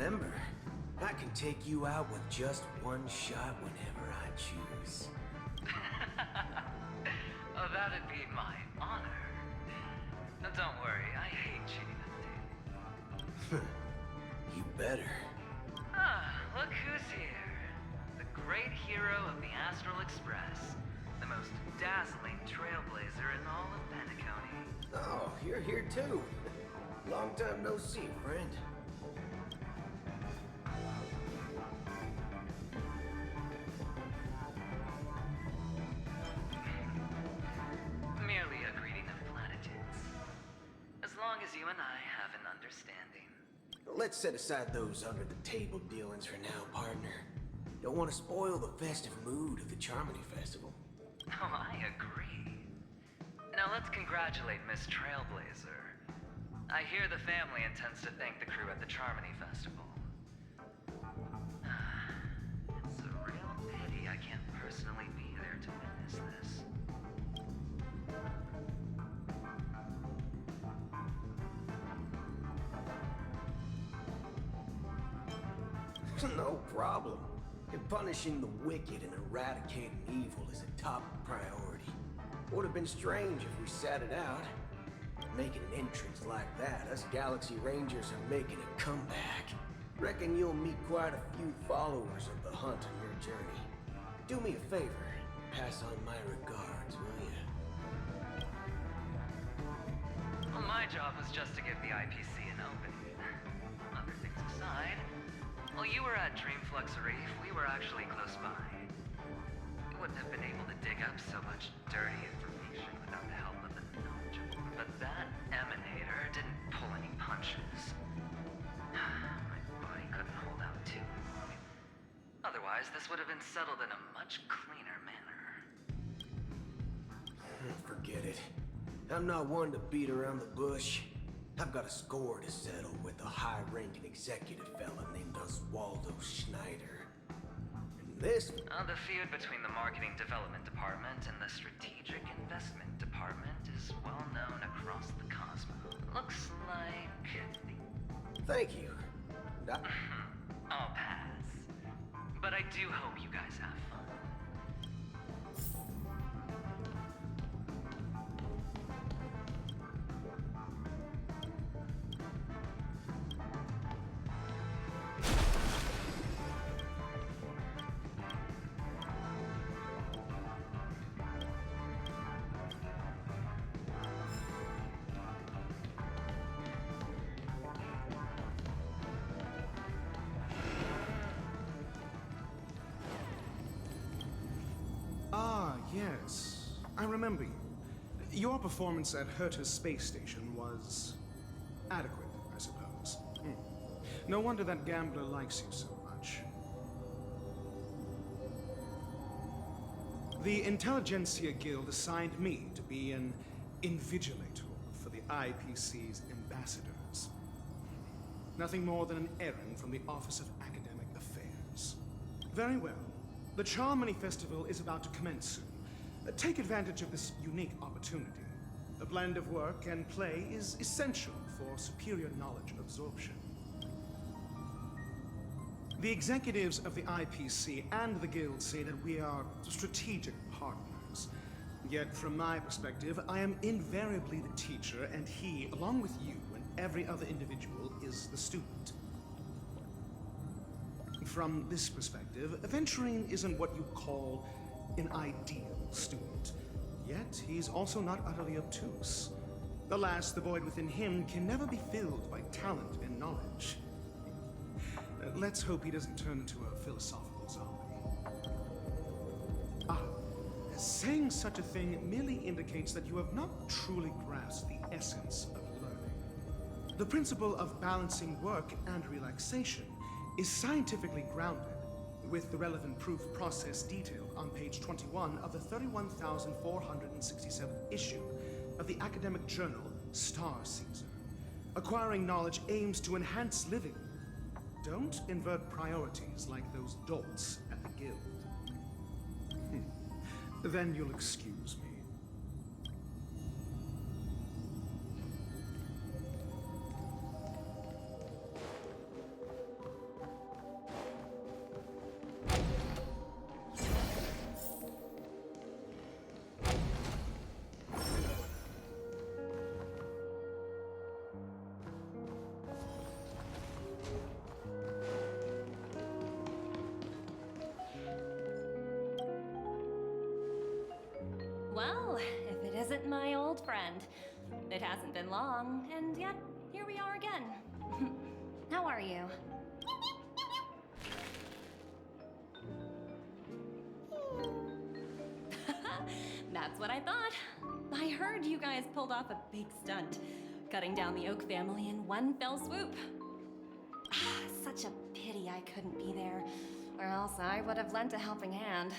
Remember, I can take you out with just one shot whenever I choose. Oh, that'd be my honor. Now, don't worry, I hate cheating at dating. You better. Ah, look who's here. The great hero of the Astral Express. The most dazzling trailblazer in all of Penacony. Oh, you're here too. Long time no see, friend. Merely a greeting of platitudes. As long as you and I have an understanding. Let's set aside those under-the-table dealings for now, partner. Don't want to spoil the festive mood of the Charmony Festival. Oh, I agree. Now let's congratulate Miss Trailblazer. I hear the family intends to thank the crew at the Charmony Festival. It's a real pity I can't personally be there to witness this. No problem. And punishing the wicked and eradicating evil is a top priority. Would have been strange if we sat it out. Making an entrance like that, us Galaxy Rangers are making a comeback. Reckon you'll meet quite a few followers of the hunt on your journey. Do me a favor, pass on my regards, will you? Well, my job was just to give the IPC an opening. Other things aside, while you were at Dreamflux Reef, we were actually close by. We wouldn't have been able to dig up so much dirty information without the help of the knowledgeable. But that emanator didn't pull any punches. My body couldn't hold out too long. Otherwise, this would have been settled in a much cleaner manner. Forget it. I'm not one to beat around the bush. I've got a score to settle with a high-ranking executive fella named Oswaldo Schneider. And this... The feud between the Marketing Development Department and the Strategic Investment Department is well known across the cosmos. Looks like... Thank you. I'll pass. But I do hope you guys have fun. Ah, yes. I remember you. Your performance at Herta's space station was... adequate, I suppose. No wonder that gambler likes you so much. The Intelligentsia Guild assigned me to be an invigilator for the IPC's ambassadors. Nothing more than an errand from the Office of Academic Affairs. Very well. The Charmony Festival is about to commence soon. Take advantage of this unique opportunity. The blend of work and play is essential for superior knowledge absorption. The executives of the IPC and the Guild say that we are strategic partners. Yet, from my perspective, I am invariably the teacher, and he, along with you and every other individual, is the student. From this perspective, Aventurine isn't what you call an ideal student. Yet, he's also not utterly obtuse. Alas, the void within him can never be filled by talent and knowledge. Let's hope he doesn't turn into a philosophical zombie. Saying such a thing merely indicates that you have not truly grasped the essence of learning. The principle of balancing work and relaxation is scientifically grounded, with the relevant proof process detailed on page 21 of the 31,467th issue of the academic journal Star Caesar. Acquiring knowledge aims to enhance living. Don't invert priorities like those dolts at the Guild. Then you'll excuse me. Well, if it isn't my old friend. It hasn't been long, and yet, here we are again. How are you? That's what I thought. I heard you guys pulled off a big stunt, cutting down the Oak family in one fell swoop. Such a pity I couldn't be there, or else I would have lent a helping hand.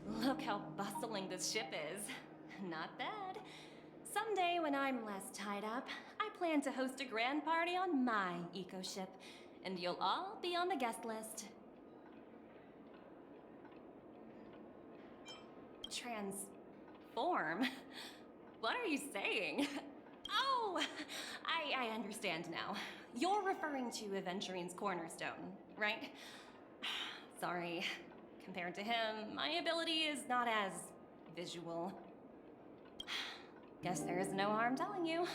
Look how bustling this ship is. Not bad. Someday when I'm less tied up, I plan to host a grand party on my eco-ship, and you'll all be on the guest list. Transform? What are you saying? Oh, I understand now. You're referring to Aventurine's cornerstone, right? Sorry. Compared to him, my ability is not as visual. Guess there is no harm telling you.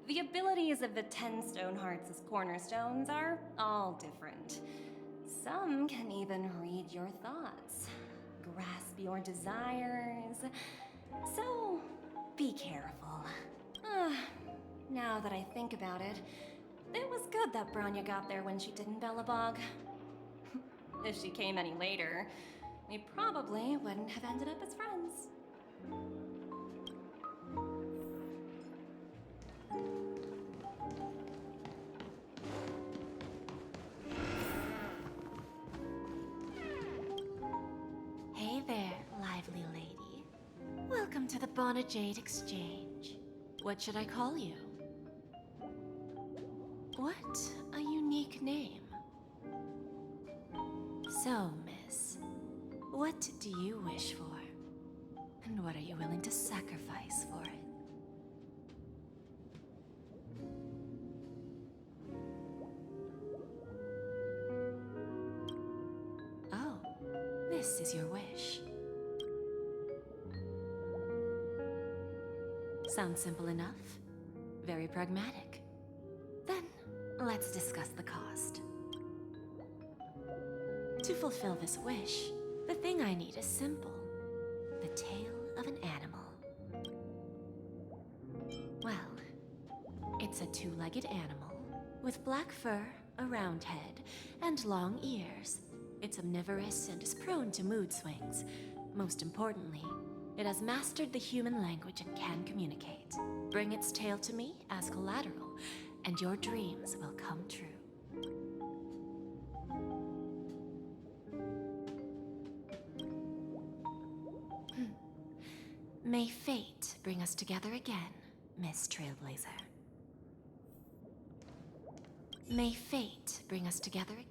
The abilities of the 10 Stonehearts as cornerstones are all different. Some can even read your thoughts, grasp your desires. So, be careful. Now that I think about it, it was good that Branya got there when she did in Bellabog. If she came any later, we probably wouldn't have ended up as friends. Hey there, lively lady. Welcome to the Bonajade Exchange. What should I call you? What a unique name. So, miss, what do you wish for? And what are you willing to sacrifice for it? Oh, this is your wish. Sounds simple enough. Very pragmatic. Then, let's discuss the cost. To fulfill this wish, the thing I need is simple. The tail of an animal. Well, it's a two-legged animal with black fur, a round head, and long ears. It's omnivorous and is prone to mood swings. Most importantly, it has mastered the human language and can communicate. Bring its tail to me as collateral, and your dreams will come true. May fate bring us together again, Miss Trailblazer. May fate bring us together again.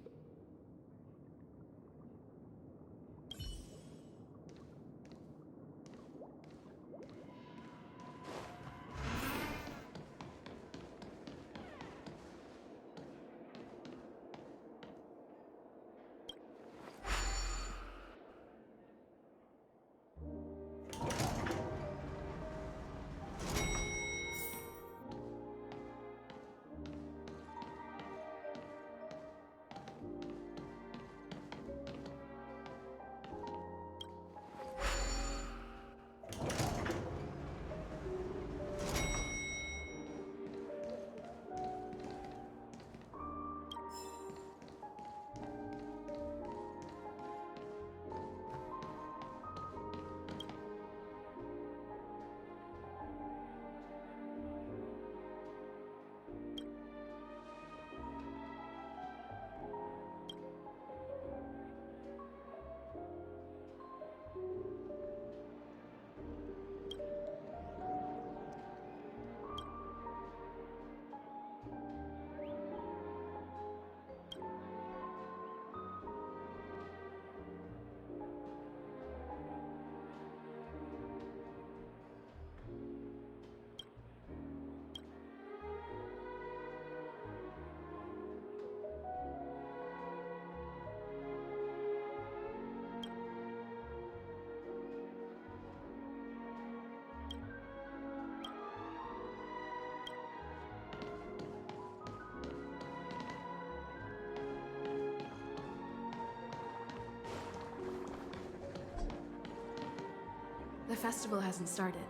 festival hasn't started.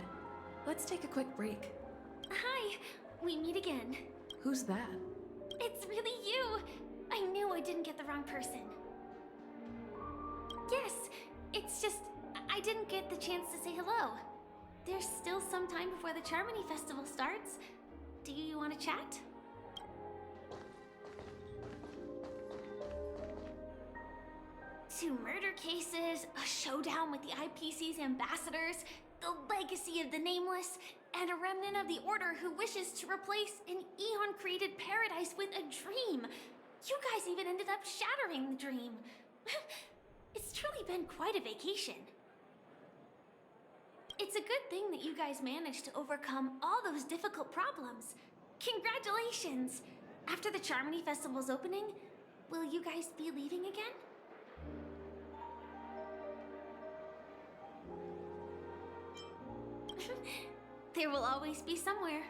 Let's take a quick break. Hi, we meet again. Who's that? It's really you! I knew I didn't get the wrong person. Yes, it's just I didn't get the chance to say hello. There's still some time before the Charmony Festival starts. Do you want to chat? Two murder cases, a showdown with the IPC's ambassadors, the legacy of the Nameless, and a remnant of the Order who wishes to replace an Eon-created paradise with a dream. You guys even ended up shattering the dream. It's truly been quite a vacation. It's a good thing that you guys managed to overcome all those difficult problems. Congratulations! After the Charmony Festival's opening, will you guys be leaving again? There will always be somewhere.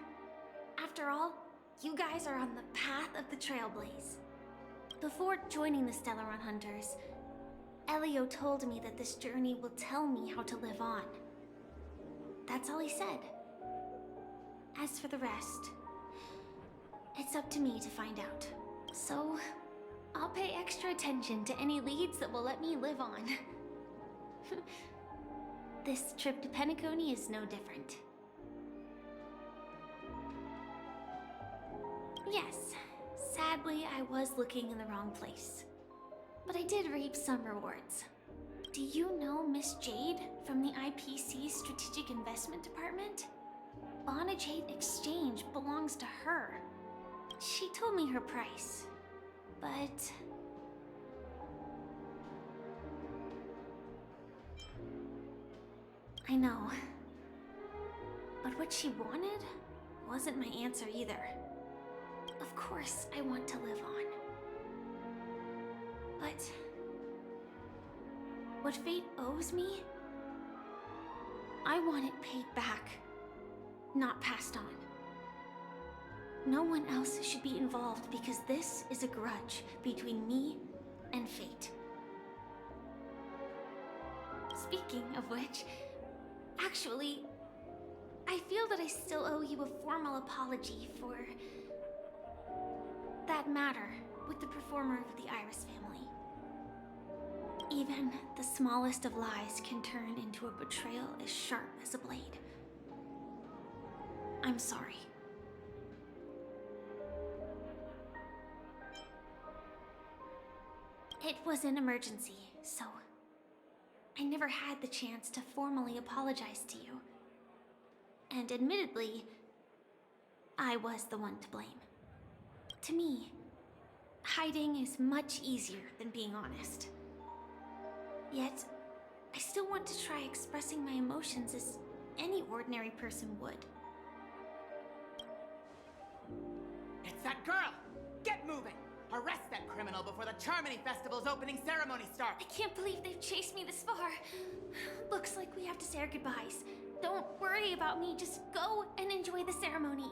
After all, you guys are on the path of the Trailblaze. Before joining the Stellaron Hunters, Elio told me that this journey will tell me how to live on. That's all he said. As for the rest, it's up to me to find out. So, I'll pay extra attention to any leads that will let me live on. This trip to Penacony is no different. Yes, sadly I was looking in the wrong place. But I did reap some rewards. Do you know Miss Jade from the IPC's Strategic Investment Department? Bonna Jade Exchange belongs to her. She told me her price, but... I know. But what she wanted wasn't my answer either. Of course, I want to live on. But... what fate owes me, I want it paid back, not passed on. No one else should be involved because this is a grudge between me and fate. Speaking of which, actually, I feel that I still owe you a formal apology for that matter with the performer of the Iris family. Even the smallest of lies can turn into a betrayal as sharp as a blade. I'm sorry. It was an emergency, so I never had the chance to formally apologize to you. And admittedly, I was the one to blame. To me, hiding is much easier than being honest. Yet, I still want to try expressing my emotions as any ordinary person would. It's that girl! Get moving! Arrest that criminal before the Charmony Festival's opening ceremony starts! I can't believe they've chased me this far. Looks like we have to say our goodbyes. Don't worry about me, just go and enjoy the ceremony.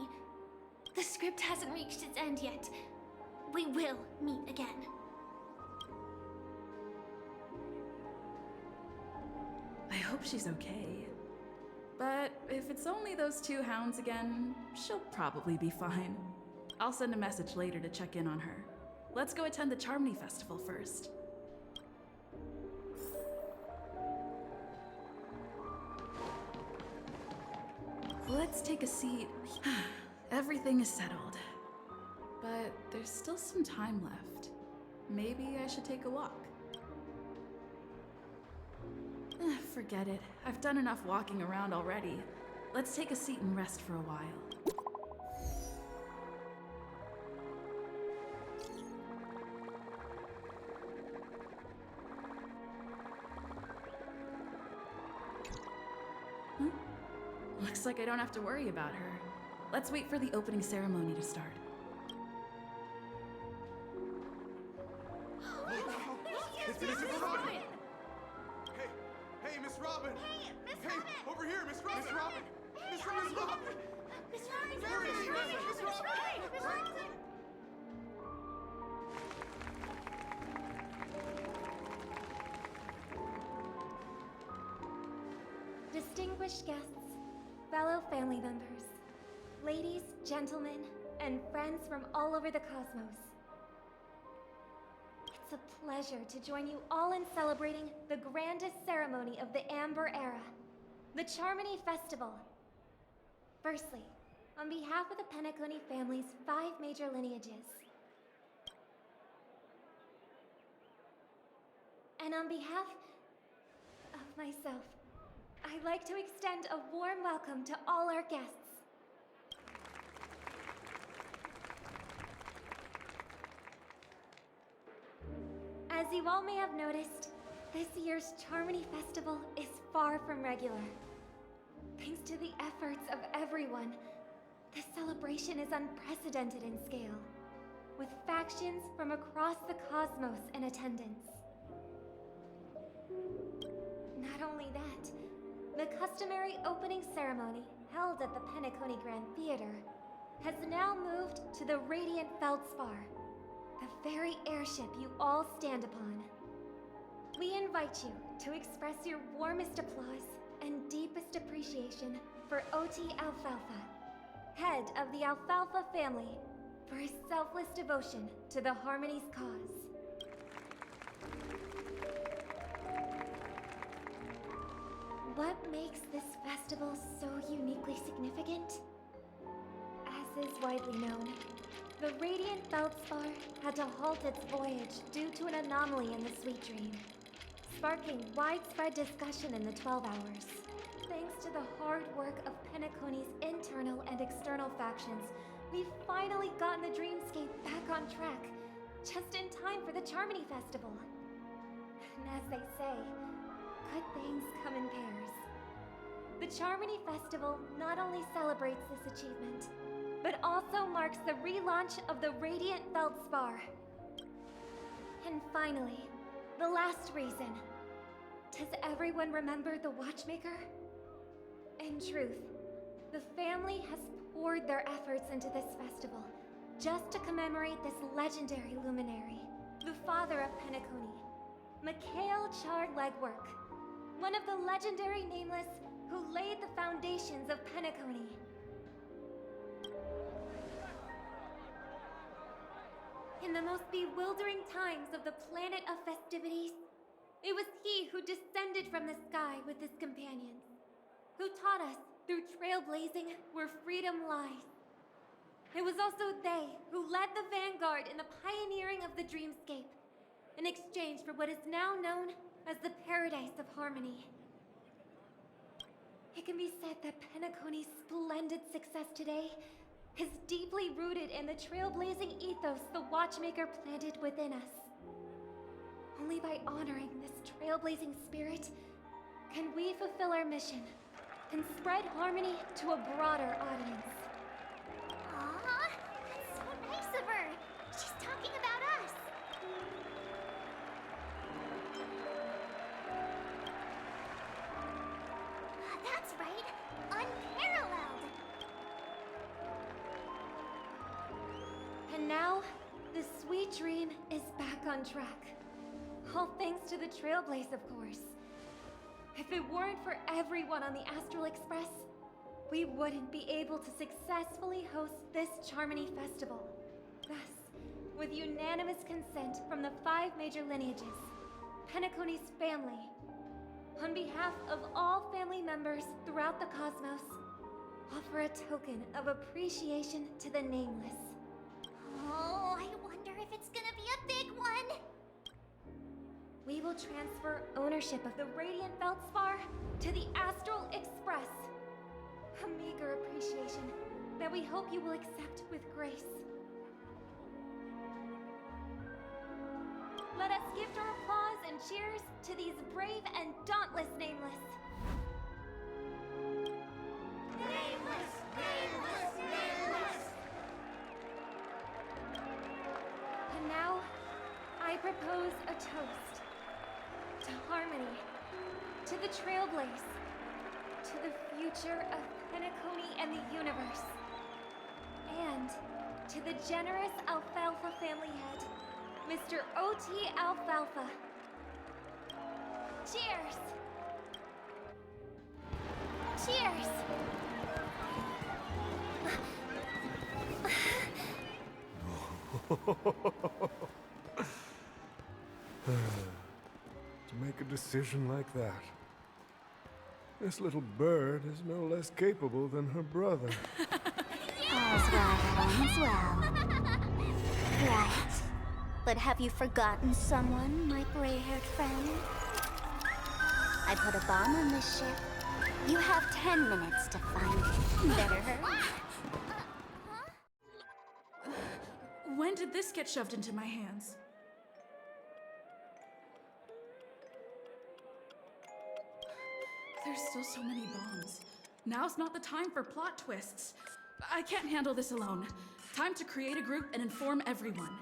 The script hasn't reached its end yet. We will meet again. I hope she's okay. But if it's only those two hounds again, she'll probably be fine. I'll send a message later to check in on her. Let's go attend the Charmony Festival first. Let's take a seat. Everything is settled. But there's still some time left. Maybe I should take a walk. Forget it. I've done enough walking around already. Let's take a seat and rest for a while. Huh? Looks like I don't have to worry about her. Let's wait for the opening ceremony to start. It's Miss Robin! Hey, Miss Robin! Hey, Miss Robin! Over here, Miss Robin! Miss Robin! Miss Robin! Miss Robin! Miss Robin! There it is, Miss Robin! Miss Robin! Distinguished distinguished guests, fellow family members, ladies, gentlemen, and friends from all over the cosmos. It's a pleasure to join you all in celebrating the grandest ceremony of the Amber Era, the Charmony Festival. Firstly, on behalf of the Penacony family's 5 major lineages, and on behalf of myself, I'd like to extend a warm welcome to all our guests. As you all may have noticed, this year's Charmony Festival is far from regular. Thanks to the efforts of everyone, this celebration is unprecedented in scale, with factions from across the cosmos in attendance. Not only that, the customary opening ceremony held at the Penacony Grand Theater has now moved to the radiant Feldspar, the very airship you all stand upon. We invite you to express your warmest applause and deepest appreciation for O.T. Alfalfa, head of the Alfalfa family, for his selfless devotion to the Harmony's cause. What makes this festival so uniquely significant? As is widely known, the Radiant Feldspar had to halt its voyage due to an anomaly in the Sweet Dream, sparking widespread discussion in the 12 Hours. Thanks to the hard work of Penacony's internal and external factions, we've finally gotten the dreamscape back on track, just in time for the Charmony Festival. And as they say, good things come in pairs. The Charmony Festival not only celebrates this achievement, but also marks the relaunch of the Radiant Feldspar. And finally, the last reason. Does everyone remember the Watchmaker? In truth, the family has poured their efforts into this festival just to commemorate this legendary luminary, the father of Penacony, Mikhail Char Legwork, one of the legendary Nameless who laid the foundations of Penacony. In the most bewildering times of the planet of festivities, it was he who descended from the sky with his companions, who taught us through trailblazing where freedom lies. It was also they who led the vanguard in the pioneering of the dreamscape, in exchange for what is now known as the Paradise of Harmony. It can be said that Penacony's splendid success today is deeply rooted in the trailblazing ethos the Watchmaker planted within us. Only by honoring this trailblazing spirit can we fulfill our mission and spread harmony to a broader audience. Aw, that's so nice of her. She's talking about us. That's right, unparalleled. And now, the sweet dream is back on track. All thanks to the Trailblaze, of course. If it weren't for everyone on the Astral Express, we wouldn't be able to successfully host this Charmony Festival. Thus, with unanimous consent from the 5 major lineages, Penacony's family, on behalf of all family members throughout the cosmos, offer a token of appreciation to the Nameless. Oh, I wonder if it's gonna be a big one. We will transfer ownership of the Radiant Feldspar to the Astral Express. A meager appreciation that we hope you will accept with grace. Let us give our applause and cheers to these brave and dauntless Nameless. Nameless! Nameless! Nameless! And now, I propose a toast to harmony, to the Trailblaze, to the future of Penacony and the universe, and to the generous Alfalfa family head, Mr. O.T. Alfalfa. Cheers! Cheers! To make a decision like that. This little bird is no less capable than her brother. All's well that ends well. Right. But have you forgotten someone, my gray-haired friend? I put a bomb on this ship. You have 10 minutes to find it. Better hurry. When did this get shoved into my hands? There's still so many bombs. Now's not the time for plot twists. I can't handle this alone. Time to create a group and inform everyone.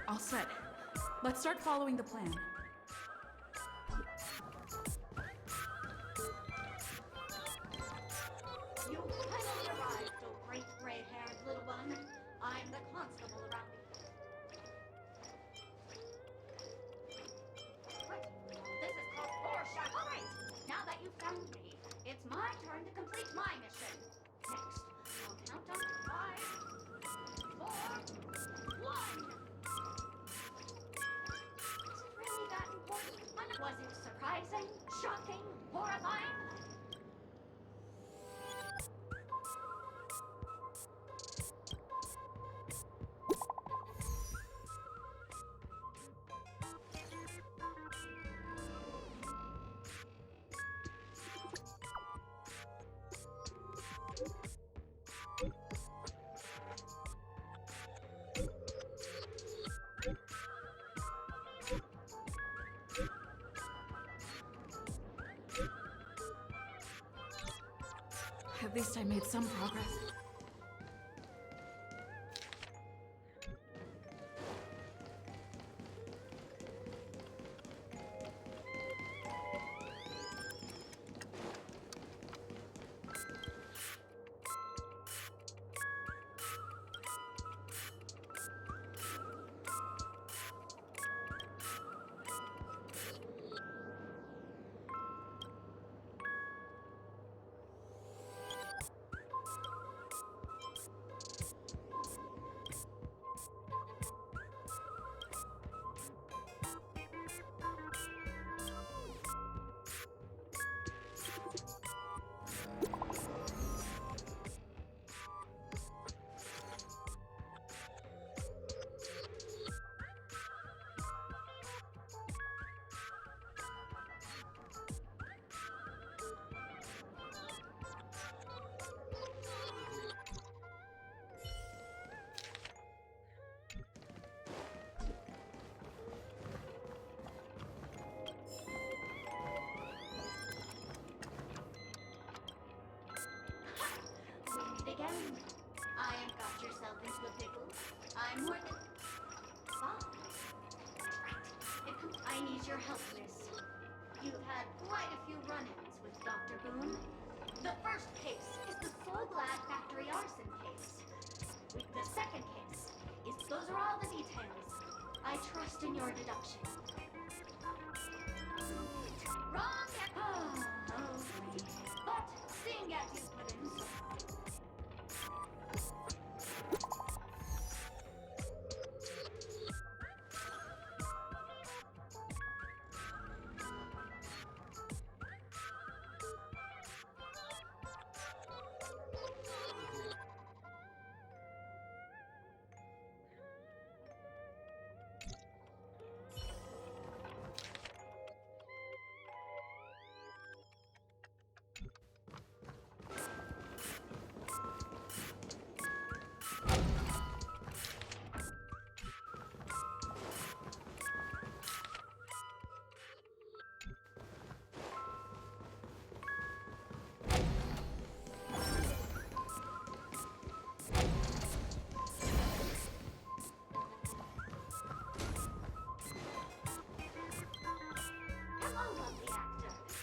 All set. Let's start following the plan. You finally arrived, oh great gray-haired little one. I'm the constable around Right. This is called foreshadow. All right. Now that you've found me, it's my turn to complete my mission. Next, I'll count on 5, 4, 1. Is it really that important? Was it surprising, shocking, horrifying? At least I made some progress. Again, I ain't got yourself into a pickle. I'm more than... Ah, right. I need your help, miss. You've had quite a few run-ins with Dr. Boone. The first case is the Full Glad Factory arson case. The second case is... Those are all the details. I trust in your deduction. Wrong at... Oh, but seeing as you put in so...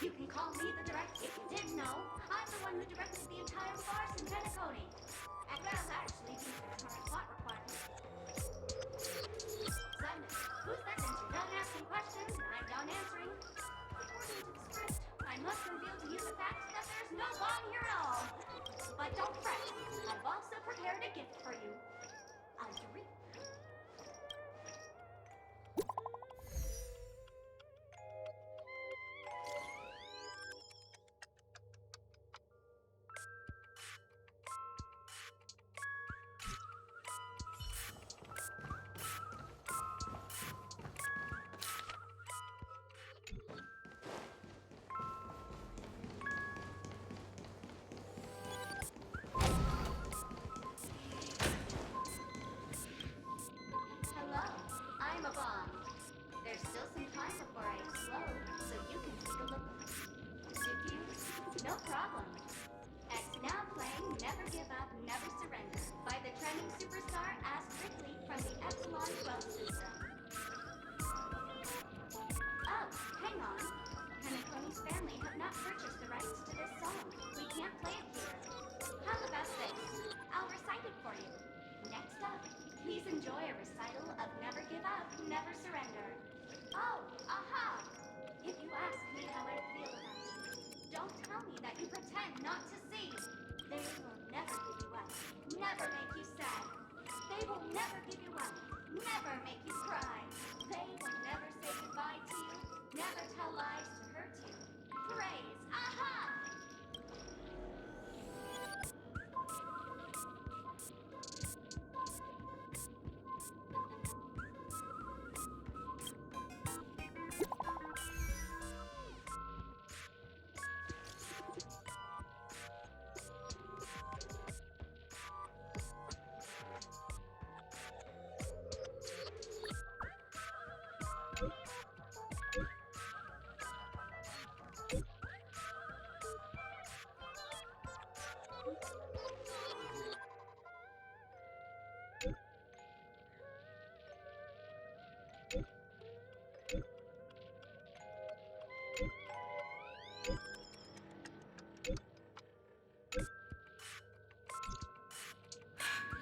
You can call me the director if you didn't know. I'm the one who directed the entire farce in Penacony. And well, actually, these are my plot requirements. Simon, who's that since you're done asking questions and I'm done answering? According to the script, I must reveal to you the fact that there's no bomb here at all. But don't fret, I've also prepared a gift for you. A drink.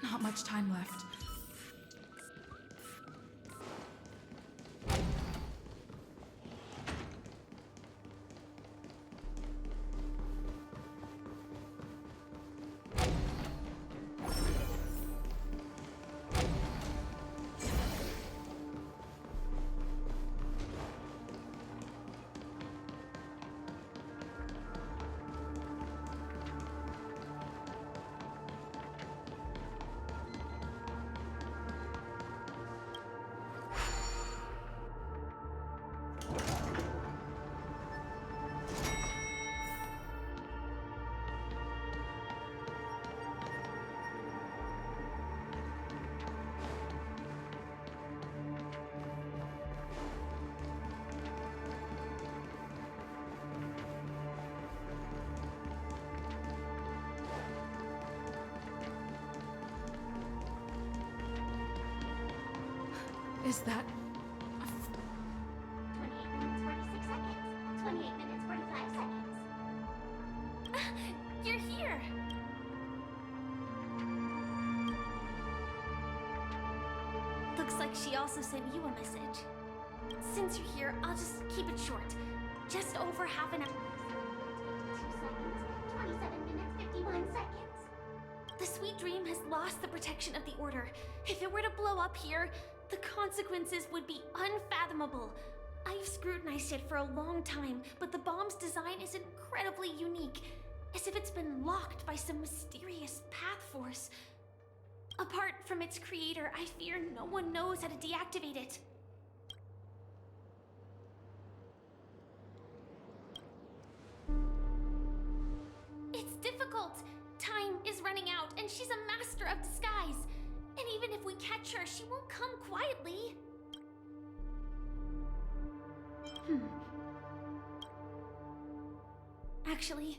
Not much time left. Twenty-eight minutes, 46 seconds. 28 looks like she also sent you a message. Since you're here, I'll just keep it short. Just over half an hour. 2 seconds, 27 minutes, 51 seconds. The sweet dream has lost the protection of the Order. If it were to blow up here, the consequences would be unfathomable. I've scrutinized it for a long time, but the bomb's design is incredibly unique, as if it's been locked by some mysterious path force. Apart from its creator, I fear no one knows how to deactivate it. It's difficult. Time is running out, and she's a master of disguise. And even if we catch her, she won't come quietly. Actually,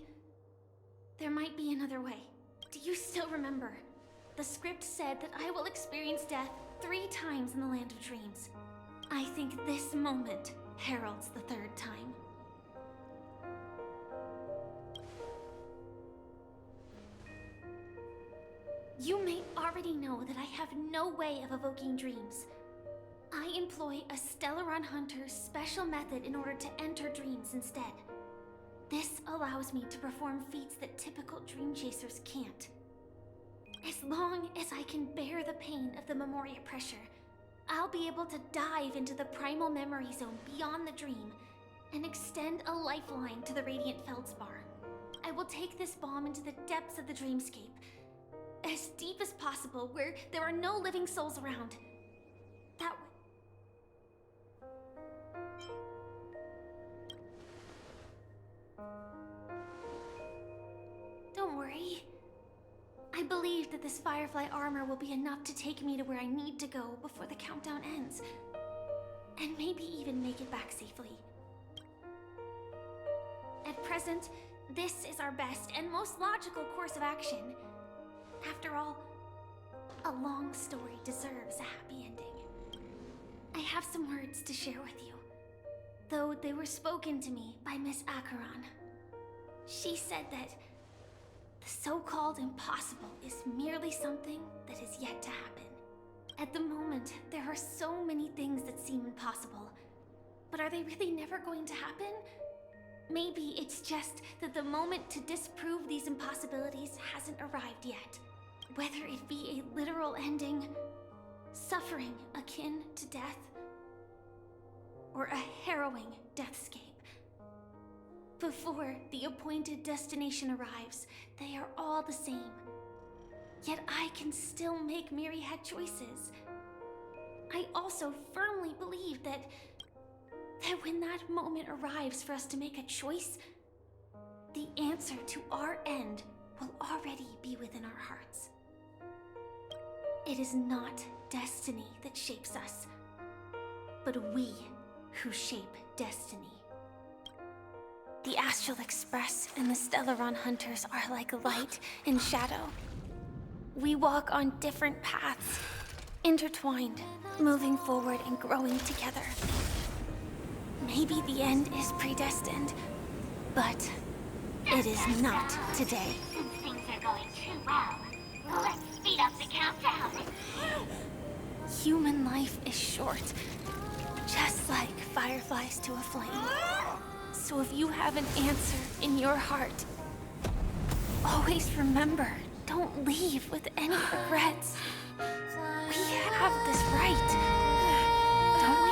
there might be another way. Do you still remember? The script said that I will experience death 3 times in the Land of Dreams. I think this moment heralds the 3rd time. You may already know that I have no way of evoking dreams. I employ a Stellaron Hunter's special method in order to enter dreams instead. This allows me to perform feats that typical dream chasers can't. As long as I can bear the pain of the Memoria pressure, I'll be able to dive into the primal memory zone beyond the dream and extend a lifeline to the radiant Feldspar. I will take this bomb into the depths of the dreamscape, as deep as possible, where there are no living souls around. That way. Don't worry. I believe that this Firefly armor will be enough to take me to where I need to go before the countdown ends. And maybe even make it back safely. At present, this is our best and most logical course of action. After all, a long story deserves a happy ending. I have some words to share with you, though they were spoken to me by Miss Acheron. She said that the so-called impossible is merely something that is yet to happen. At the moment, there are so many things that seem impossible, but are they really never going to happen? Maybe it's just that the moment to disprove these impossibilities hasn't arrived yet. Whether it be a literal ending, suffering akin to death, or a harrowing deathscape. Before the appointed destination arrives, they are all the same. Yet I can still make myriad choices. I also firmly believe that when that moment arrives for us to make a choice, the answer to our end will already be within our hearts. It is not destiny that shapes us, but we who shape destiny. The Astral Express and the Stellaron Hunters are like light and shadow. We walk on different paths, intertwined, moving forward and growing together. Maybe the end is predestined, but it is not today. Since things are going too well, let's speed up the countdown. Human life is short, just like fireflies to a flame. So if you have an answer in your heart, always remember, don't leave with any regrets. We have this right, don't we?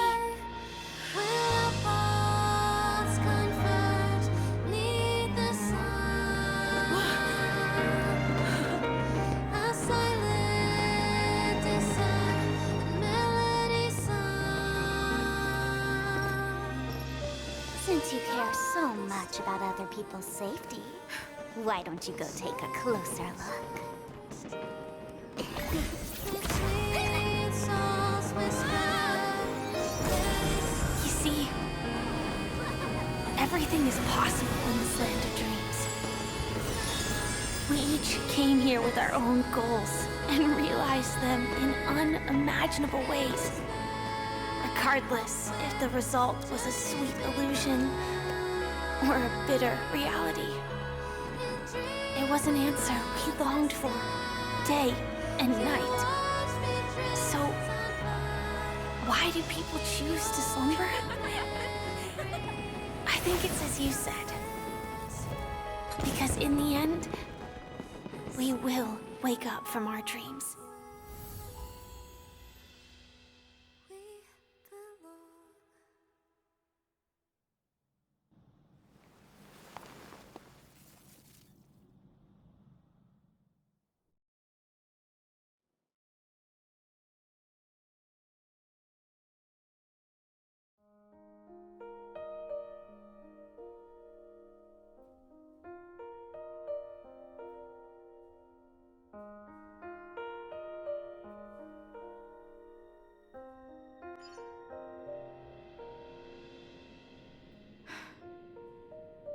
Since you care so much about other people's safety, why don't you go take a closer look? You see, everything is possible in this land of dreams. We each came here with our own goals and realized them in unimaginable ways. Regardless if the result was a sweet illusion or a bitter reality. It was an answer we longed for, day and night. So, Why do people choose to slumber? I think it's as you said. Because in the end, we will wake up from our dreams.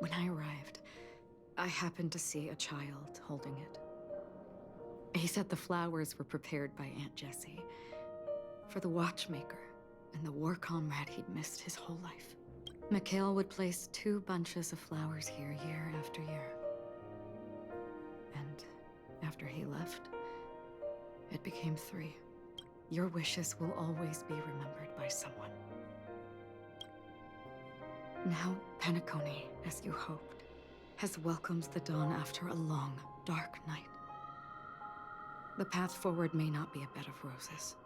When I arrived, I happened to see a child holding it. He said the flowers were prepared by Aunt Jessie for the watchmaker and the war comrade he'd missed his whole life. Mikhail would place 2 bunches of flowers here year after year. And after he left, it became 3. Your wishes will always be remembered by someone. Now, Penacony, as you hoped, has welcomed the dawn after a long, dark night. The path forward may not be a bed of roses,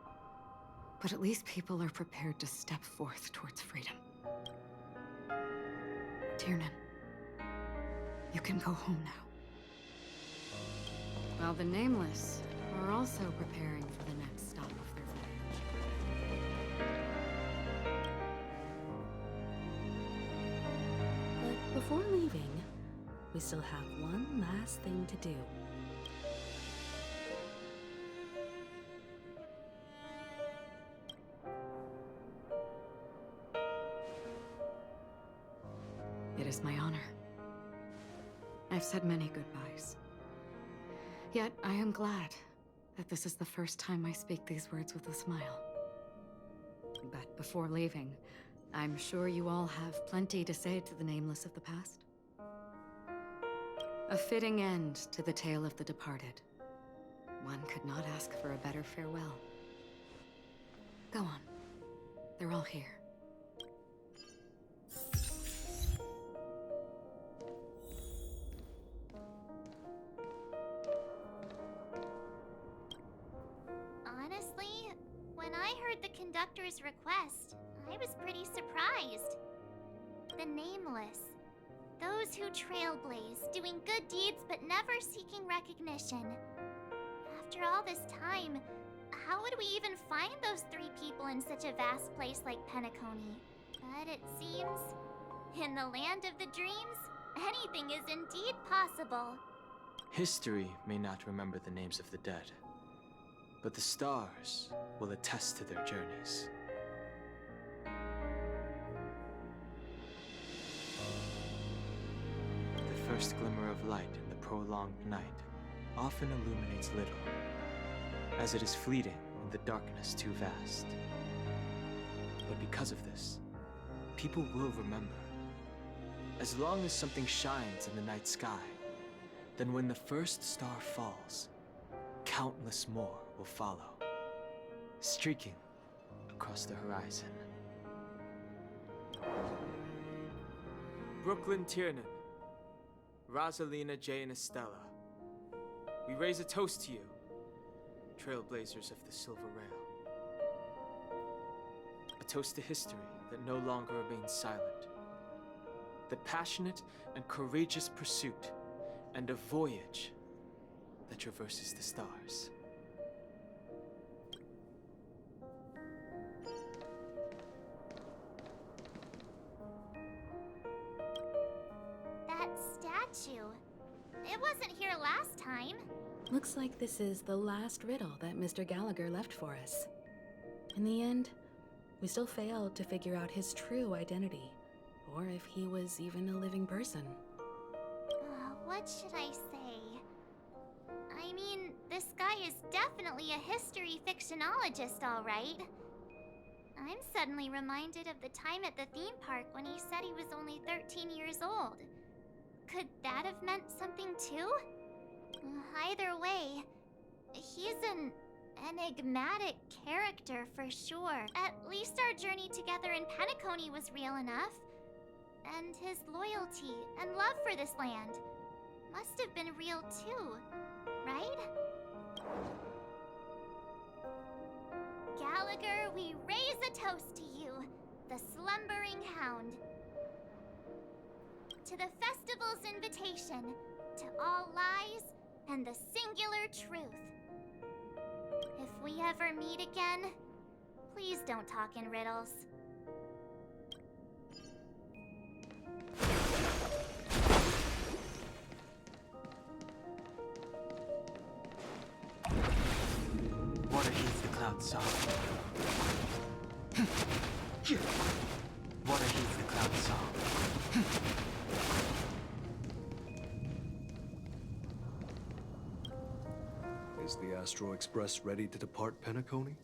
but at least people are prepared to step forth towards freedom. Tiernan, you can go home now. While the Nameless are also preparing for the next stop of their voyage. But before leaving, we still have one last thing to do. It is my honor. I've said many goodbyes. Yet I am glad that this is the first time I speak these words with a smile. But before leaving, I'm sure you all have plenty to say to the Nameless of the past. A fitting end to the tale of the departed. One could not ask for a better farewell. Go on. They're all here. Honestly, when I heard the conductor's request, I was pretty surprised. The Nameless. Those who trailblaze, doing good deeds but never seeking recognition. After all this time, how would we even find those 3 people in such a vast place like Penacony? But it seems, in the land of the dreams, anything is indeed possible. History may not remember the names of the dead, but the stars will attest to their journeys. The first glimmer of light in the prolonged night often illuminates little, as it is fleeting and the darkness too vast. But because of this, people will remember. As long as something shines in the night sky, then when the first star falls, countless more will follow, streaking across the horizon. Brooklyn Tiernan, Rosalina Jane Estella, we raise a toast to you, trailblazers of the Silver Rail. A toast to history that no longer remains silent. That passionate and courageous pursuit and a voyage that traverses the stars. That statue. It wasn't here last time. Looks like this is the last riddle that Mr. Gallagher left for us. In the end, we still failed to figure out his true identity, or if he was even a living person. What should I say? I mean, this guy is definitely a history fictionologist, all right. I'm suddenly reminded of the time at the theme park when he said he was only 13 years old. Could that have meant something too? Either way, he's an enigmatic character for sure. At least our journey together in Penacony was real enough. And his loyalty and love for this land must have been real too, right? Gallagher, we raise a toast to you, the slumbering hound. To the festival's invitation, to all lies and the singular truth. If we ever meet again, please don't talk in riddles. Water heats the clouds soft. Water heats the clouds soft. Is the Astro Express ready to depart Penacony?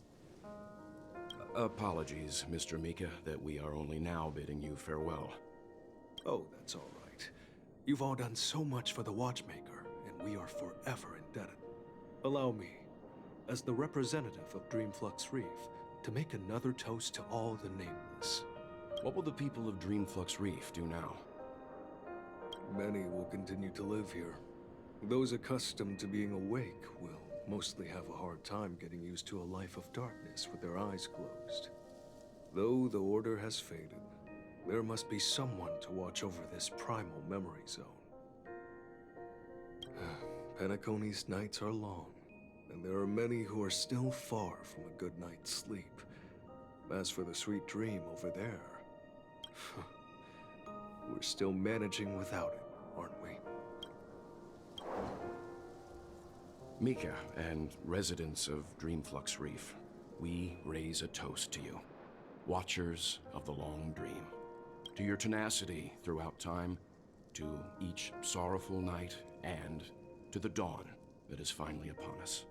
Apologies, Mr. Mika, that we are only now bidding you farewell. Oh, that's all right. You've all done so much for the Watchmaker, and we are forever indebted. Allow me, as the representative of Dreamflux Reef, to make another toast to all the nameless. What will the people of Dreamflux Reef do now? Many will continue to live here. Those accustomed to being awake will mostly have a hard time getting used to a life of darkness with their eyes closed. Though the order has faded, there must be someone to watch over this primal memory zone. Penacony's nights are long, and there are many who are still far from a good night's sleep. As for the sweet dream over there, we're still managing without it, aren't we? Mika and residents of Dreamflux Reef, we raise a toast to you, watchers of the long dream, to your tenacity throughout time, to each sorrowful night, and to the dawn that is finally upon us.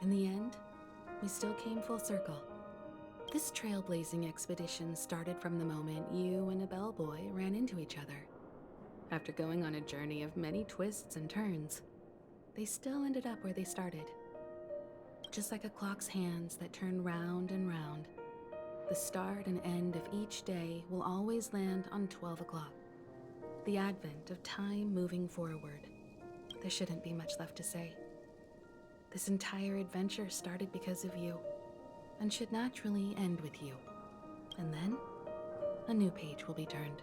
In the end, we still came full circle. This trailblazing expedition started from the moment you and a bellboy ran into each other. After going on a journey of many twists and turns, they still ended up where they started. Just like a clock's hands that turn round and round, the start and end of each day will always land on 12 o'clock. The advent of time moving forward. There shouldn't be much left to say. This entire adventure started because of you, and should naturally end with you. And then, a new page will be turned.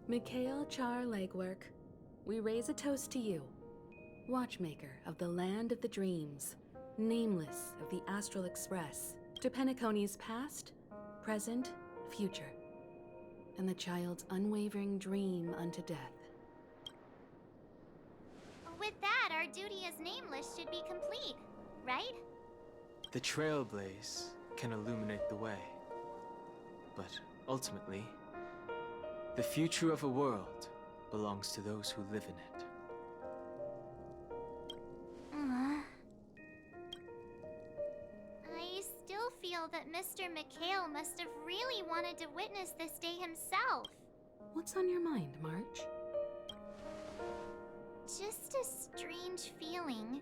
Mikhail Char Legwork, we raise a toast to you, watchmaker of the land of the dreams, nameless of the Astral Express, to Penacony's past, present, future, and the child's unwavering dream unto death. With that, our duty as nameless should be complete, right? The trailblaze can illuminate the way. But ultimately, the future of a world belongs to those who live in it. I still feel that Mr. Mikhail must have really wanted to witness this day himself. What's on your mind, March? Just a strange feeling.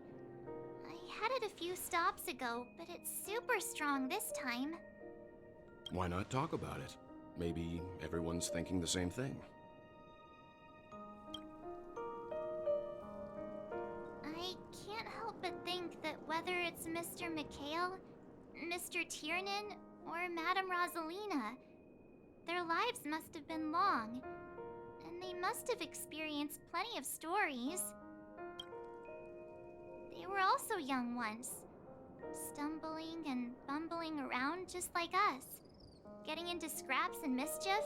I had it a few stops ago, but it's super strong this time. Why not talk about it? Maybe everyone's thinking the same thing. I can't help but think that whether it's Mr. Mikhail, Mr. Tiernan, or Madame Rosalina, their lives must have been long, and they must have experienced plenty of stories. They were also young once, stumbling and bumbling around just like us, getting into scraps and mischief,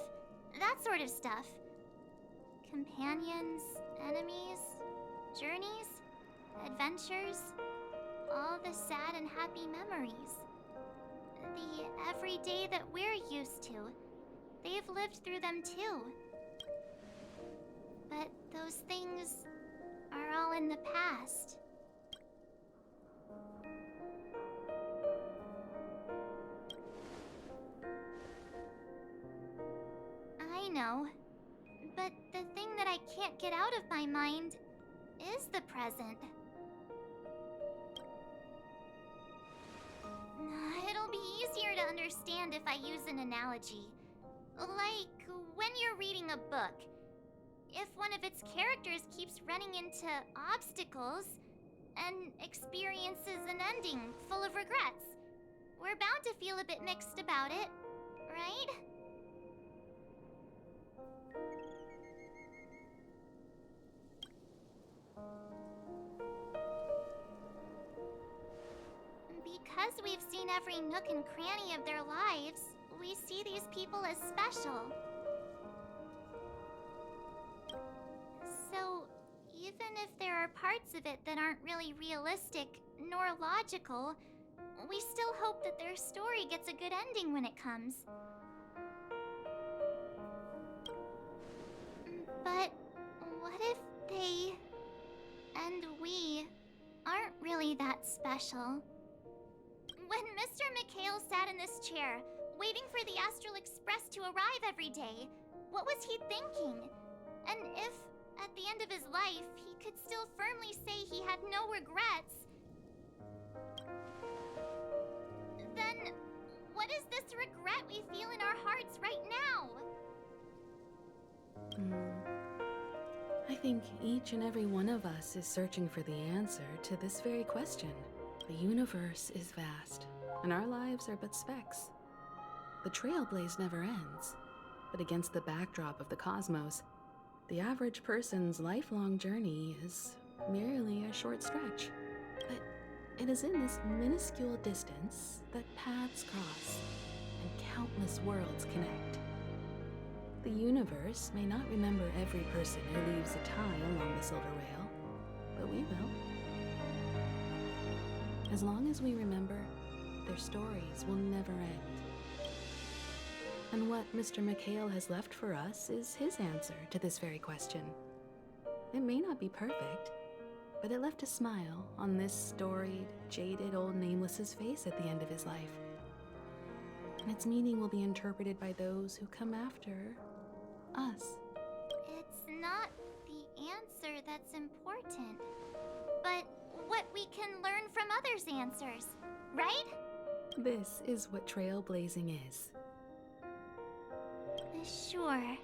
that sort of stuff. Companions, enemies, journeys, adventures, all the sad and happy memories. The everyday that we're used to, they've lived through them too. But those things are all in the past. know. But the thing that I can't get out of my mind is the present. It'll be easier to understand if I use an analogy. Like when you're reading a book. If one of its characters keeps running into obstacles and experiences an ending full of regrets, we're bound to feel a bit mixed about it, right? Because we've seen every nook and cranny of their lives, we see these people as special. So, even if there are parts of it that aren't really realistic nor logical, we still hope that their story gets a good ending when it comes. But what if they and we aren't really that special? When Mr. McHale sat in this chair, waiting for the Astral Express to arrive every day, what was he thinking? And if, at the end of his life, he could still firmly say he had no regrets, then what is this regret we feel in our hearts right now? I think each and every one of us is searching for the answer to this very question. The universe is vast, and our lives are but specks. The trailblaze never ends, but against the backdrop of the cosmos, the average person's lifelong journey is merely a short stretch. But it is in this minuscule distance that paths cross and countless worlds connect. The universe may not remember every person who leaves a tie along the silver rail, but we will. As long as we remember, their stories will never end. And what Mr. McHale has left for us is his answer to this very question. It may not be perfect, but it left a smile on this storied, jaded old nameless's face at the end of his life. And its meaning will be interpreted by those who come after us. It's not the answer that's important, but what we can learn from others' answers, right? This is what trailblazing is. Sure.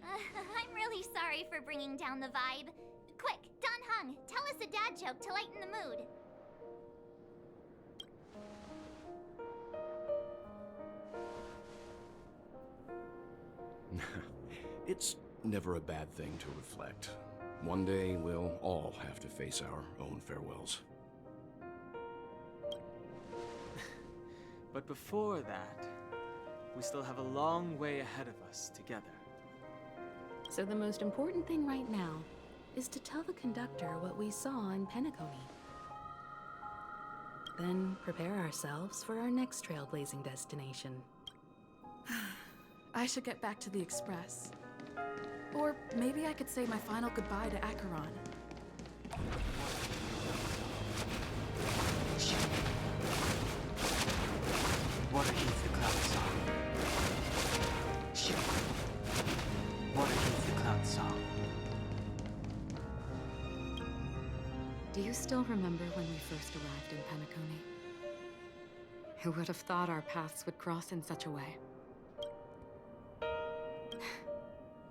I'm really sorry for bringing down the vibe. Quick, Don Hung, tell us a dad joke to lighten the mood. It's never a bad thing to reflect. One day, we'll all have to face our own farewells. But before that, we still have a long way ahead of us together. So the most important thing right now is to tell the conductor what we saw in Penacony. Then prepare ourselves for our next trailblazing destination. I should get back to the Express. Or maybe I could say my final goodbye to Acheron. What heeds the cloud song? Shit. What heeds the cloud song? Do you still remember when we first arrived in Penacony? Who would have thought our paths would cross in such a way?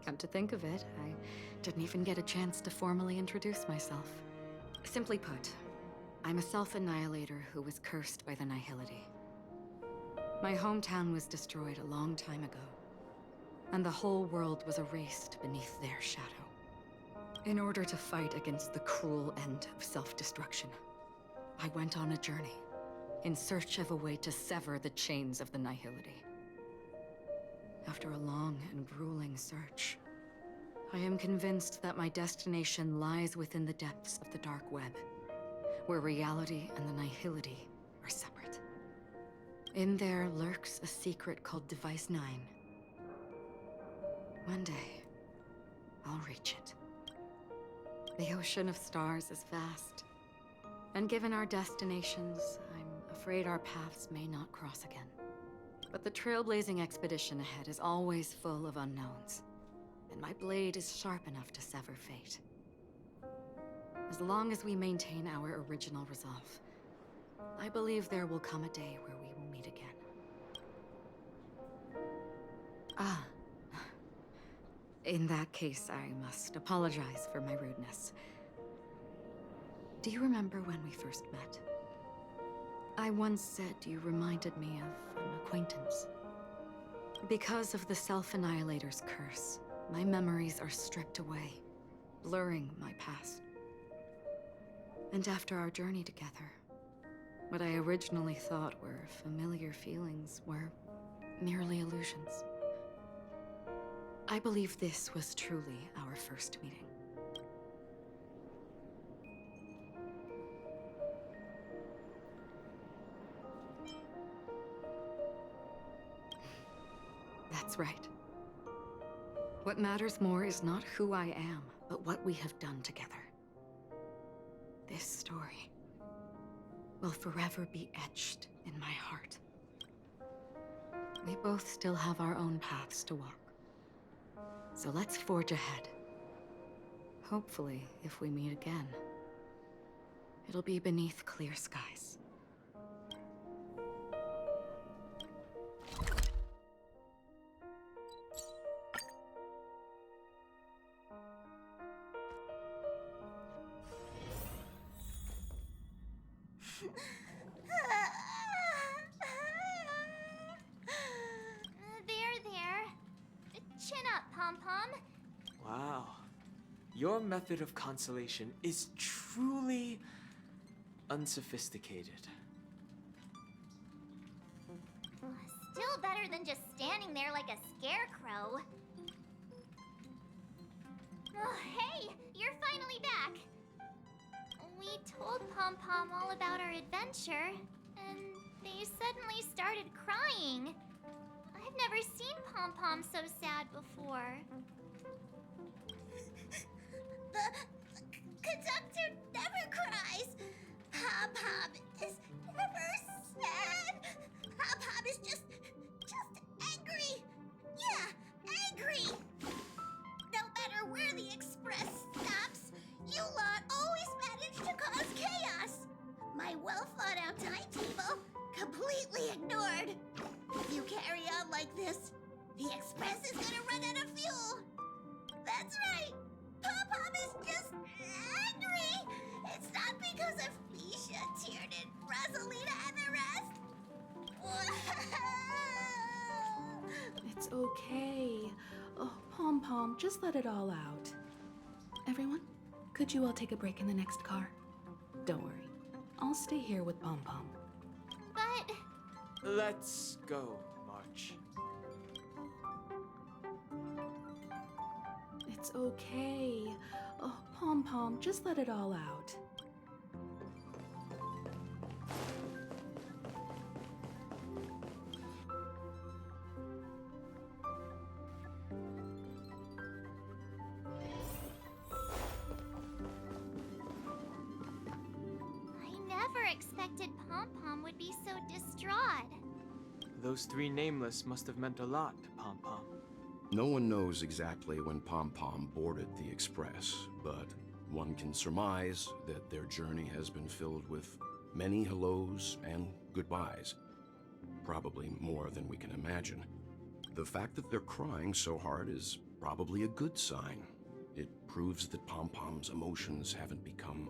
Come to think of it, I didn't even get a chance to formally introduce myself. Simply put, I'm a self-annihilator who was cursed by the nihility. My hometown was destroyed a long time ago, and the whole world was erased beneath their shadow. In order to fight against the cruel end of self-destruction, I went on a journey in search of a way to sever the chains of the nihility. After a long and grueling search, I am convinced that my destination lies within the depths of the dark web, where reality and the nihility are separate. In there lurks a secret called Device 9. One day, I'll reach it. The ocean of stars is vast, and given our destinations, I'm afraid our paths may not cross again. But the trailblazing expedition ahead is always full of unknowns. And my blade is sharp enough to sever fate. As long as we maintain our original resolve, I believe there will come a day where we will meet again. Ah. In that case, I must apologize for my rudeness. Do you remember when we first met? I once said you reminded me of an acquaintance. Because of the Self-Annihilator's curse, my memories are stripped away, blurring my past. And after our journey together, what I originally thought were familiar feelings were merely illusions. I believe this was truly our first meeting. That's right. What matters more is not who I am, but what we have done together. This story will forever be etched in my heart. We both still have our own paths to walk. So let's forge ahead. Hopefully, if we meet again, it'll be beneath clear skies. There. Chin up, Pom-Pom. Wow. Your method of consolation is truly unsophisticated. Still better than just standing there like a scarecrow. Oh, hey, you're finally back. We told Pom-Pom all about our adventure, and they suddenly started crying. I've never seen Pom-Pom so sad before. The conductor never cries. Pom-Pom is never sad. Pom-Pom is just angry. Yeah, angry. No matter where the express stops, you lot always manage to cause chaos. My well-thought-out timetable completely ignored. If you carry on like this, the express is gonna run out of fuel. That's right. Pom-Pom is just angry. It's not because of Misha, Tiernan, Rosalina, and the rest. It's okay. Oh, Pom-Pom, just let it all out. Everyone, could you all take a break in the next car? Don't worry. I'll stay here with Pom-Pom. But... Let's go, March. It's okay. Oh, Pom-Pom, just let it all out. I never expected Pom-Pom would be so distraught. Those three nameless must have meant a lot to Pom-Pom. No one knows exactly when Pom-Pom boarded the express, but one can surmise that their journey has been filled with many hellos and goodbyes. Probably more than we can imagine. The fact that they're crying so hard is probably a good sign. It proves that Pom-Pom's emotions haven't become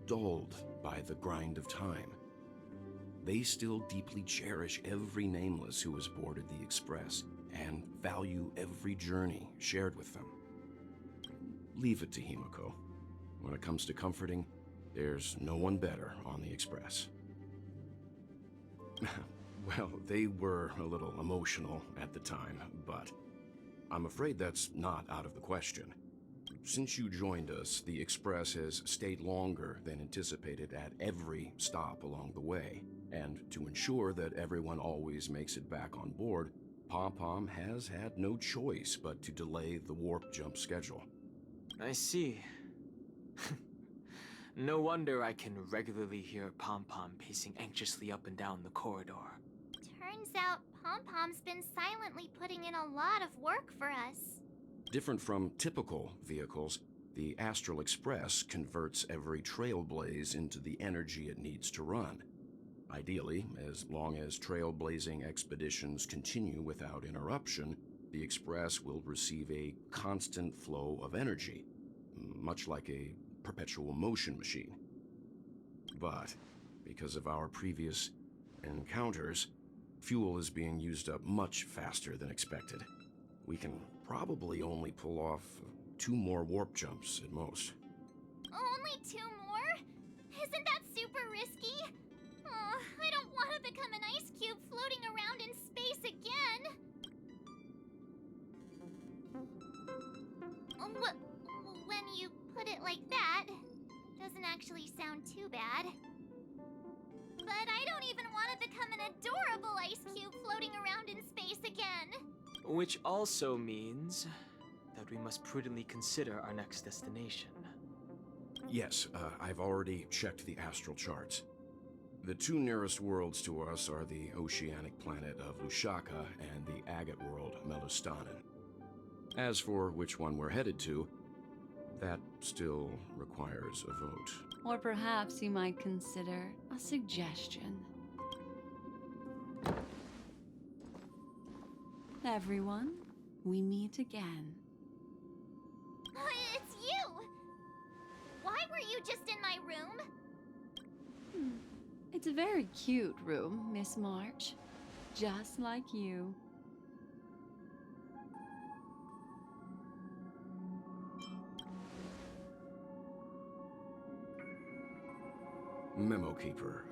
dulled by the grind of time. They still deeply cherish every nameless who has boarded the express and value every journey shared with them. Leave it to Himiko. When it comes to comforting, there's no one better on the express. Well, they were a little emotional at the time, but I'm afraid that's not out of the question. Since you joined us, the express has stayed longer than anticipated at every stop along the way. And to ensure that everyone always makes it back on board, Pom-Pom has had no choice but to delay the warp jump schedule. I see. No wonder I can regularly hear Pom-Pom pacing anxiously up and down the corridor. Turn Turns out Pom-Pom's been silently putting in a lot of work for us. Different from typical vehicles, the Astral Express converts every trailblaze into the energy it needs to run. Ideally, as long as trailblazing expeditions continue without interruption, the Express will receive a constant flow of energy, much like a perpetual motion machine. But, because of our previous encounters, fuel is being used up much faster than expected. We can probably only pull off 2 more warp jumps at most. Only 2 more? Isn't that super risky? Oh, I don't want to become an ice cube floating around in space again. When you put it like that, doesn't actually sound too bad. But I don't even want to become an adorable ice cube floating around in space again. Which also means that we must prudently consider our next destination. Yes, I've already checked the astral charts. The 2 nearest worlds to us are the oceanic planet of Lushaka and the agate world, Melustanen. As for which one we're headed to, that still requires a vote. Or perhaps you might consider a suggestion. Everyone, we meet again. It's you! Why were you just in my room? It's a very cute room, Miss March. Just like you. Memo Keeper,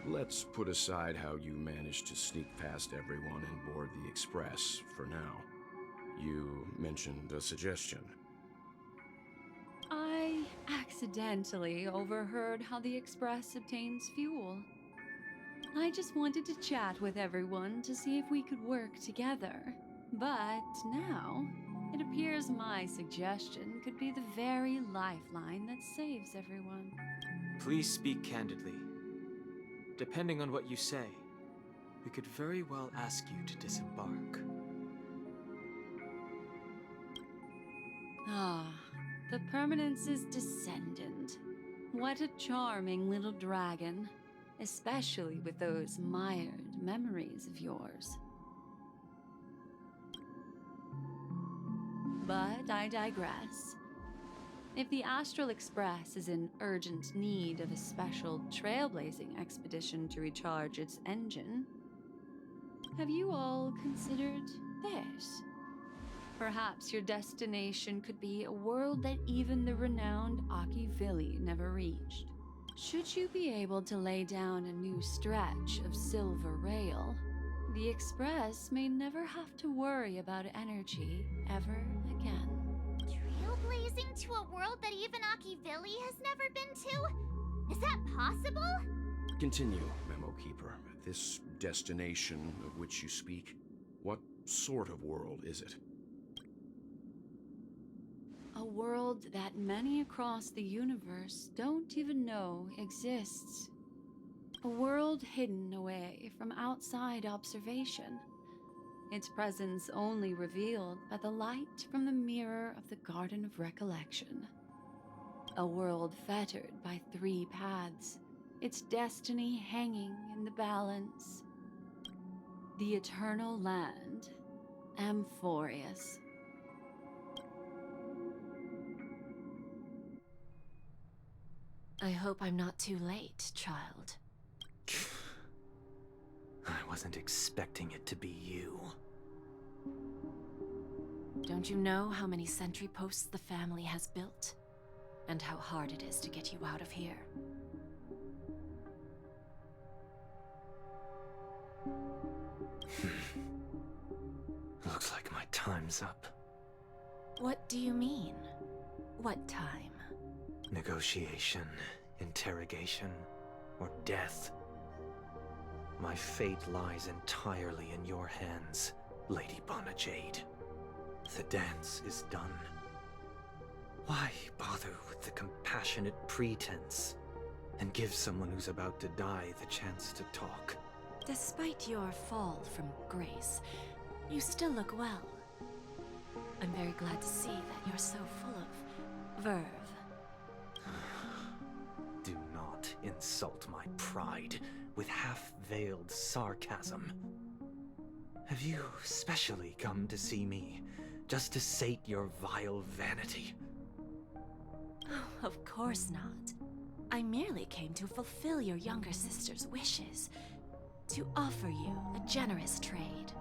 let's put aside how you managed to sneak past everyone and board the Express for now. You mentioned a suggestion. I accidentally overheard how the Express obtains fuel. I just wanted to chat with everyone to see if we could work together. But now, it appears my suggestion could be the very lifeline that saves everyone. Please speak candidly. Depending on what you say, we could very well ask you to disembark. Ah, the Permanence's descendant. What a charming little dragon, especially with those mired memories of yours. But I digress. If the Astral Express is in urgent need of a special trailblazing expedition to recharge its engine, have you all considered this? Perhaps your destination could be a world that even the renowned Akivili never reached. Should you be able to lay down a new stretch of silver rail, the Express may never have to worry about energy ever again. Trailblazing to a world that even Akivili has never been to? Is that possible? Continue, Memo Keeper. This destination of which you speak, what sort of world is it? A world that many across the universe don't even know exists. A world hidden away from outside observation. Its presence only revealed by the light from the mirror of the Garden of Recollection. A world fettered by 3 paths, its destiny hanging in the balance. The eternal land, Amphorius. I hope I'm not too late, child. I wasn't expecting it to be you. Don't you know how many sentry posts the family has built? And how hard it is to get you out of here? Looks like my time's up. What do you mean? What time? Negotiation, interrogation, or death. My fate lies entirely in your hands, Lady Bonajade. The dance is done. Why bother with the compassionate pretense and give someone who's about to die the chance to talk? Despite your fall from grace, you still look well. I'm very glad to see that you're so full of verve. Do not insult my pride with half-veiled sarcasm. Have you specially come to see me, just to sate your vile vanity? Oh, of course not. I merely came to fulfill your younger sister's wishes. To offer you a generous trade.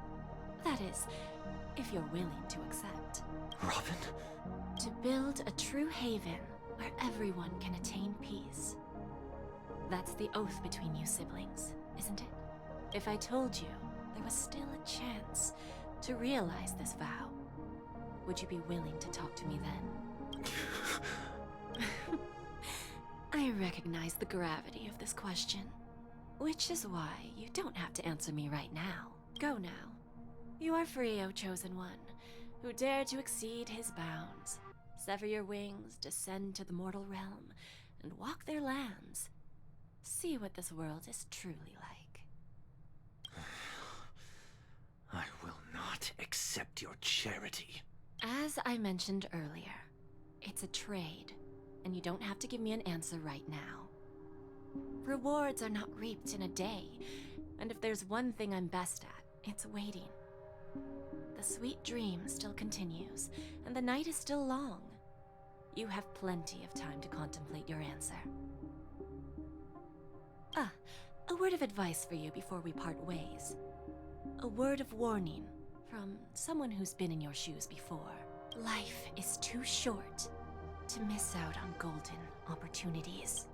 That is, if you're willing to accept. Robin? To build a true haven where everyone can attain peace. That's the oath between you siblings, isn't it? If I told you there was still a chance to realize this vow, would you be willing to talk to me then? I recognize the gravity of this question, which is why you don't have to answer me right now. Go now. You are free, O Chosen One, who dare to exceed his bounds. Sever your wings, descend to the mortal realm, and walk their lands. See what this world is truly like. I will not accept your charity. As I mentioned earlier, it's a trade, and you don't have to give me an answer right now. Rewards are not reaped in a day, and if there's one thing I'm best at, it's waiting. The sweet dream still continues, and the night is still long. You have plenty of time to contemplate your answer. Ah, a word of advice for you before we part ways. A word of warning from someone who's been in your shoes before. Life is too short to miss out on golden opportunities.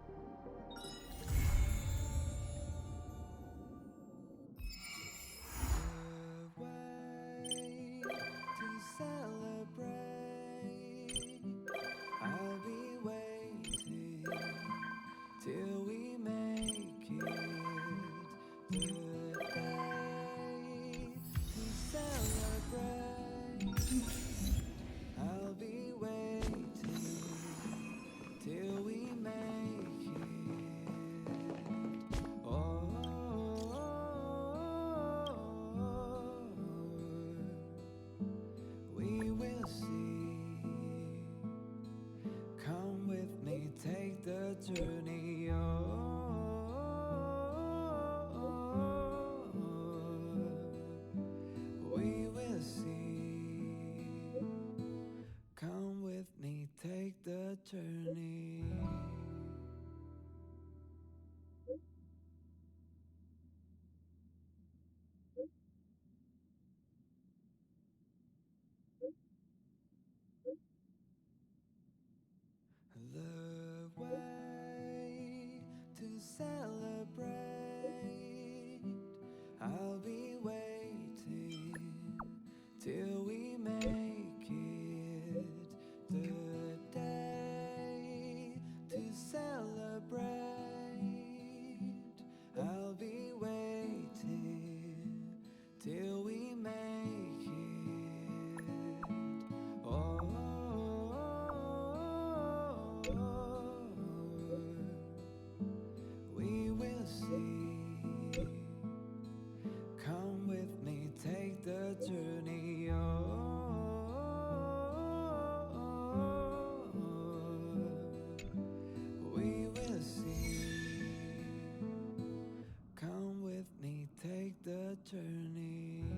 Journey we will see. Come with me, take the journey. The way to celebrate. I'll be waiting till we make it. The day to celebrate. I'll be waiting till we make it. Oh. We will see. Come with me, take the journey. We will see. Come with me, take the journey.